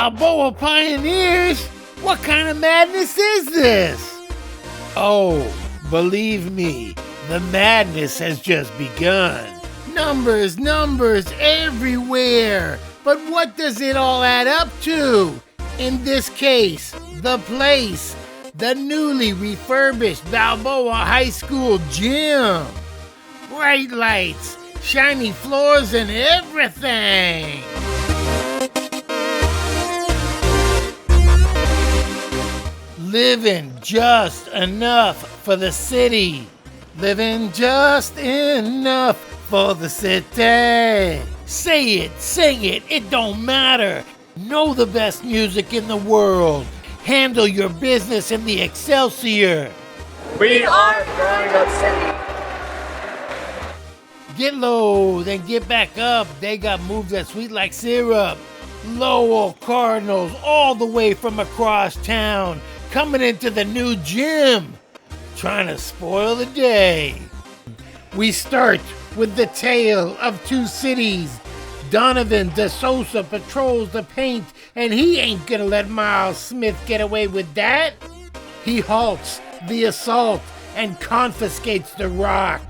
Balboa pioneers? What kind of madness is this? Oh, believe me, the madness has just begun. Numbers everywhere. But what does it all add up to? In this case, the place, the newly refurbished Balboa High School gym. Bright lights, shiny floors, and everything. Living just enough for the city. Living just enough for the city. Say it, sing it, it don't matter. Know the best music in the world. Handle your business in the Excelsior. We are growing up city. Get low, then get back up. They got moves that sweet like syrup. Lowell Cardinals all the way from across town, coming into the new gym, trying to spoil the day. We start with the tale of two cities. Donovan DeSosa patrols the paint, and he ain't gonna let Miles Smith get away with that. He halts the assault and confiscates the rock.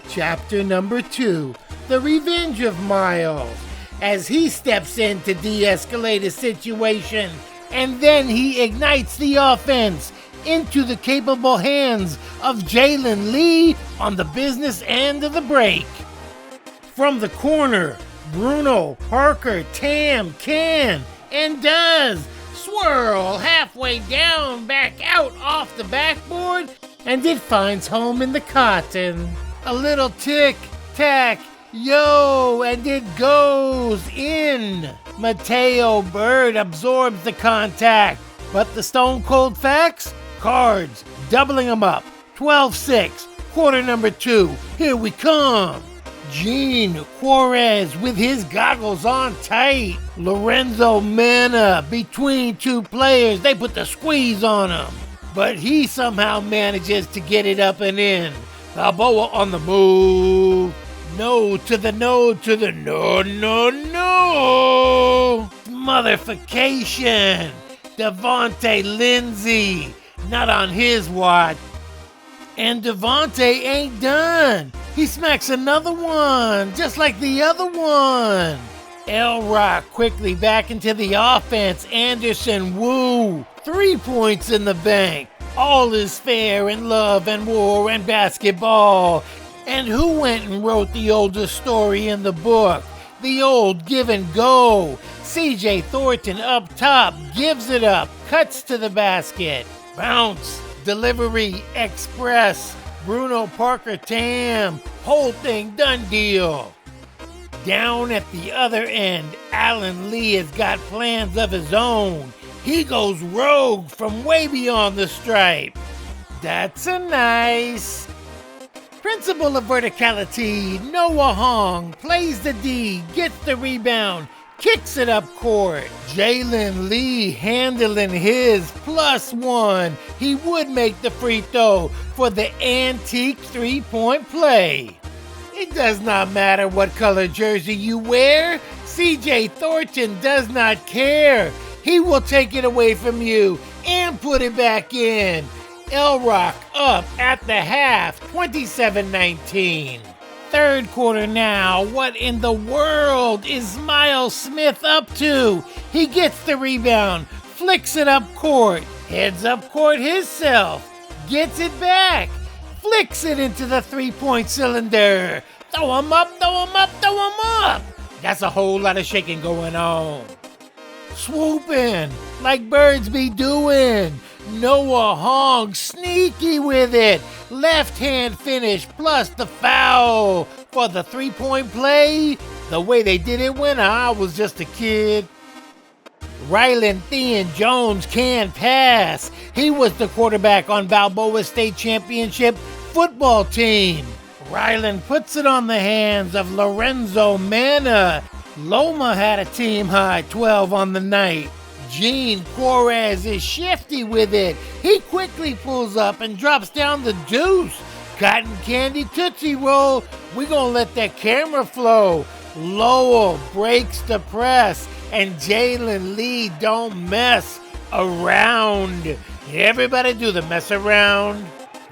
Chapter number 2, The Revenge of Miles, as he steps in to de-escalate a situation, and then he ignites the offense into the capable hands of Jalen Lee on the business end of the break. From the corner, Bruno Parker Tam can and does swirl halfway down, back out off the backboard, and it finds home in the cotton. A little tick-tack, yo, and it goes in. Mateo Bird absorbs the contact, but the stone cold facts? Cards, doubling them up. 12-6, quarter number 2, here we come. Gene Juarez with his goggles on tight. Lorenzo Mena between two players, they put the squeeze on him. But he somehow manages to get it up and in. Balboa on the move. No to the no to the no. Motherfication. Devontae Lindsay. Not on his watch. And Devontae ain't done. He smacks another one, just like the other one. L-Rock quickly back into the offense. Anderson Woo. 3 points in the bank. All is fair in love and war and basketball. And who went and wrote the oldest story in the book? The old give and go. CJ Thornton up top, gives it up, cuts to the basket. Bounce, delivery, express. Bruno Parker Tam, whole thing done deal. Down at the other end, Alan Lee has got plans of his own. He goes rogue from way beyond the stripe. That's a nice. Principle of verticality, Noah Hong plays the D, gets the rebound, kicks it up court. Jalen Lee handling his +1. He would make the free throw for the antique 3-point play. It does not matter what color jersey you wear. CJ Thornton does not care. He will take it away from you and put it back in. L-Rock up at the half, 27-19. Third quarter now. What in the world is Miles Smith up to? He gets the rebound, flicks it up court, heads up court himself, gets it back, flicks it into the 3-point cylinder. Throw him up, throw him up, throw him up. That's a whole lot of shaking going on. Swooping like birds be doing. Noah Hong sneaky with it. Left hand finish plus the foul for the 3-point play. The way they did it when I was just a kid. Rylan Thean Jones can pass. He was the quarterback on Balboa State Championship football team. Rylan puts it on the hands of Lorenzo Mena. Loma had a team high 12 on the night. Gene Juarez is shifty with it. He quickly pulls up and drops down the deuce. Cotton candy Tootsie Roll. We gonna let that camera flow. Lowell breaks the press, and Jalen Lee don't mess around. Everybody do the mess around.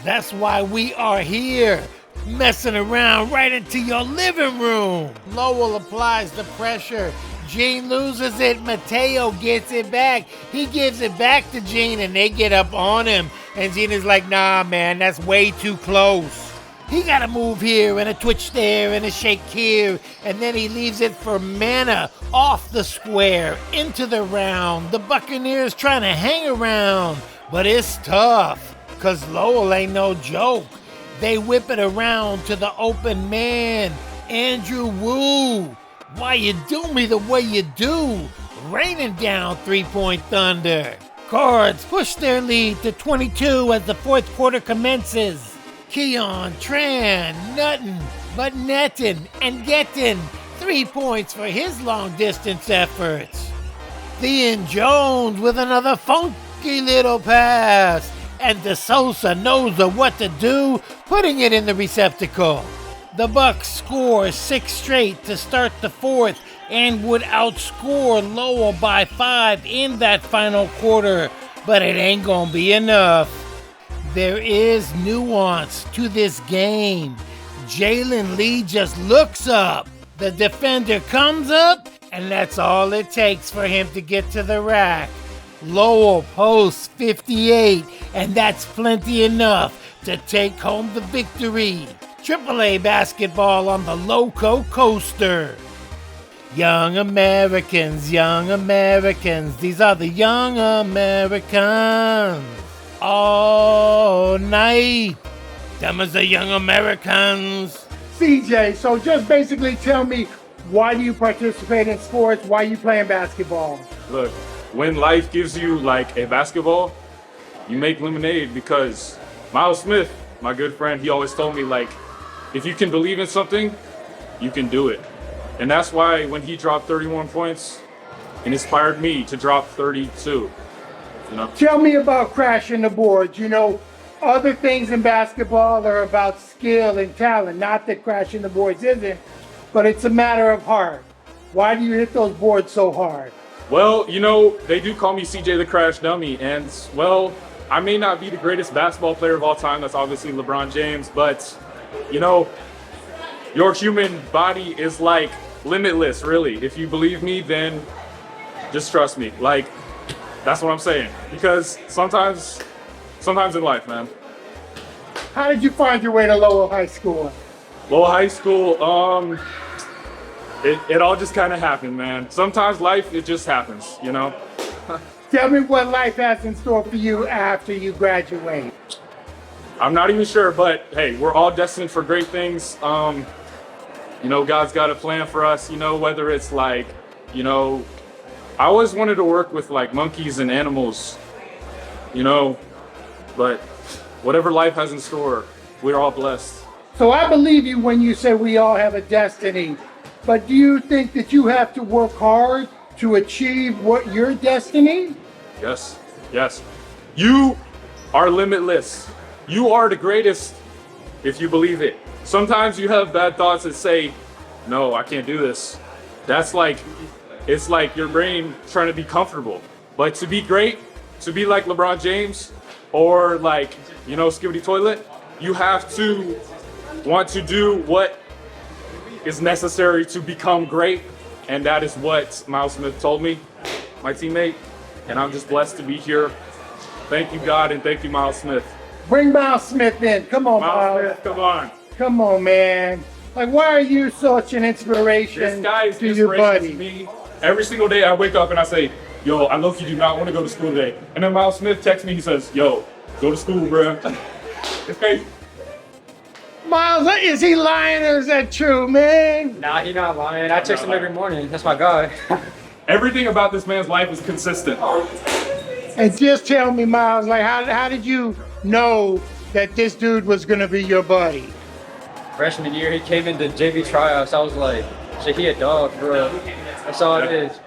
That's why we are here, messing around right into your living room. Lowell applies the pressure. Gene loses it. Mateo gets it back. He gives it back to Gene, and they get up on him. And Gene is like, nah, man, that's way too close. He got a move here and a twitch there and a shake here. And then he leaves it for Mana off the square into the round. The Buccaneers trying to hang around, but it's tough because Lowell ain't no joke. They whip it around to the open man, Andrew Wu. Why you do me the way you do? Raining down three-point thunder. Cards push their lead to 22 as the fourth quarter commences. Keon, Tran, nuttin', but nettin' and gettin' 3 points for his long-distance efforts. Thean Jones with another funky little pass. And DeSouza knows what to do, putting it in the receptacle. The Bucks score 6 straight to start the fourth and would outscore Lowell by 5 in that final quarter, but it ain't gonna be enough. There is nuance to this game. Jalen Lee just looks up. The defender comes up, and that's all it takes for him to get to the rack. Lowell posts 58, and that's plenty enough to take home the victory. AAA basketball on the Loco Coaster. Young Americans, these are the young Americans. All night, them is the young Americans. CJ, so just basically tell me, why do you participate in sports? Why are you playing basketball? Look, when life gives you like a basketball, you make lemonade, because Miles Smith, my good friend, he always told me, like, if you can believe in something, you can do it. And that's why when he dropped 31 points, it inspired me to drop 32. You know? Tell me about crashing the boards. You know, other things in basketball are about skill and talent. Not that crashing the boards isn't, but it's a matter of heart. Why do you hit those boards so hard? Well, you know, they do call me CJ the Crash Dummy, and, well, I may not be the greatest basketball player of all time. That's obviously LeBron James, but, you know, your human body is like limitless, really. If you believe me, then just trust me. Like, that's what I'm saying. Because sometimes in life, man. How did you find your way to Lowell High School? Lowell High School, it all just kind of happened, man. Sometimes life, it just happens, you know? Tell me what life has in store for you after you graduate. I'm not even sure, but hey, we're all destined for great things. You know, God's got a plan for us, you know, whether it's like, you know, I always wanted to work with like monkeys and animals, you know, but whatever life has in store, we're all blessed. So I believe you when you say we all have a destiny, but do you think that you have to work hard to achieve what your destiny? Yes, yes. You are limitless. You are the greatest if you believe it. Sometimes you have bad thoughts that say, no, I can't do this. That's like, it's like your brain trying to be comfortable. But to be great, to be like LeBron James or like, you know, Skibbity Toilet, you have to want to do what is necessary to become great. And that is what Miles Smith told me, my teammate. And I'm just blessed to be here. Thank you, God, and thank you, Miles Smith. Bring Miles Smith in. Come on, Miles Smith, come on. Come on, man. Like, why are you such an inspiration This guy is to your buddy? to me. Every single day I wake up and I say, yo, I low-key do not want to go to school today. And then Miles Smith texts me, he says, yo, go to school, bro. It's crazy. Miles, is he lying or is that true, man? Nah, he not lying. I text him every morning. That's my guy. Everything about this man's life is consistent. And just tell me, Miles, like, how did you know that this dude was gonna be your buddy? Freshman year, he came into JV tryouts. I was like, shit, he a dog, bro. That's all it is.